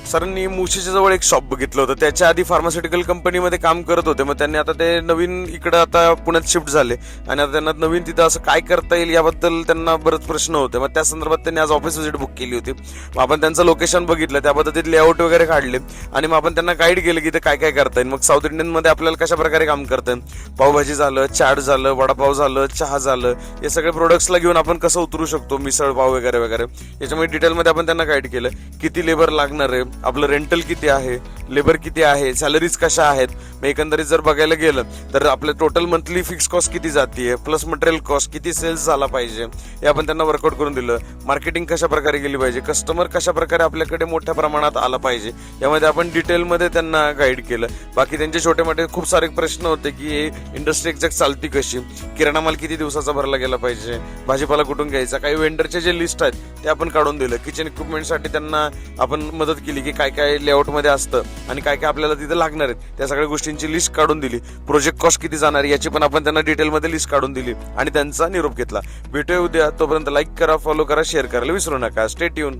सरांनी मुशीच्या जवळ एक शॉप बघितलं होतं, त्याच्या आधी फार्मास्युटिकल कंपनीमध्ये काम करत होते. मग त्यांनी आता ते नवीन इकडं आता पुण्यात शिफ्ट झाले आणि आता त्यांना नवीन तिथं असं काय करता येईल याबद्दल त्यांना बरेच प्रश्न होते. मग त्या संदर्भात त्यांनी आज ऑफिस व्हिजिट बुक केली होती. मग आपण त्यांचं लोकेशन बघितलं, त्या पद्धतीत लेआउट वगैरे काढले आणि मग आपण त्यांना गाईड केलं की ते काय काय करता येईल. मग साऊथ इंडियनमध्ये आपल्याला कशा प्रकारे काम करता येईल, पावभाजी झालं, चाट झालं, वडापाव झालं, चहा झालं, हे सगळे प्रोडक्ट्सला घेऊन आपण कसं उतरू शकतो, मिसळ पाव वगैरे वगैरे. याच्यामुळे डिटेलमध्ये आपण त्यांना गाईड केलं. किती लेबर लागणार आहे, आपलं रेंटल किती आहे, लेबर किती आहे, सॅलरीज कशा आहेत. मग एकंदरीत जर बघायला गेलं तर आपलं टोटल मंथली फिक्स कॉस्ट किती जातीये, प्लस मटेरियल कॉस्ट किती सेल्स झाला पाहिजे हे आपण त्यांना वर्कआउट करून दिलं. मार्केटिंग कशा प्रकारे केली पाहिजे, कस्टमर कशा प्रकारे आपल्याकडे मोठ्या प्रमाणात आला पाहिजे, यामध्ये आपण डिटेलमध्ये त्यांना गाईड केलं. बाकी त्यांचे छोटे मोठे खूप सारे प्रश्न होते की इंडस्ट्री एक्झॅक्ट चालती कशी, किराणा माल किती दिवसाचा भरला गेला पाहिजे, भाजीपाला कुठून घ्यायचा, काही वेंडरचे जे लिस्ट आहेत ते आपण काढून दिलं. किचन इक्विपमेंटसाठी त्यांना आपण मदत केली की काय काय लेआउटमध्ये असतं आणि काय काय आपल्याला तिथे लागणार आहेत, त्या सगळ्या गोष्टींची लिस्ट काढून दिली. प्रोजेक्ट कॉस्ट किती जाणार याची पण आपण त्यांना डिटेलमध्ये लिस्ट काढून दिली आणि त्यांचा निरोप घेतला. भेटूया उद्या. तोपर्यंत लाईक करा, फॉलो करा, शेअर करायला विसरू नका. Stay tune.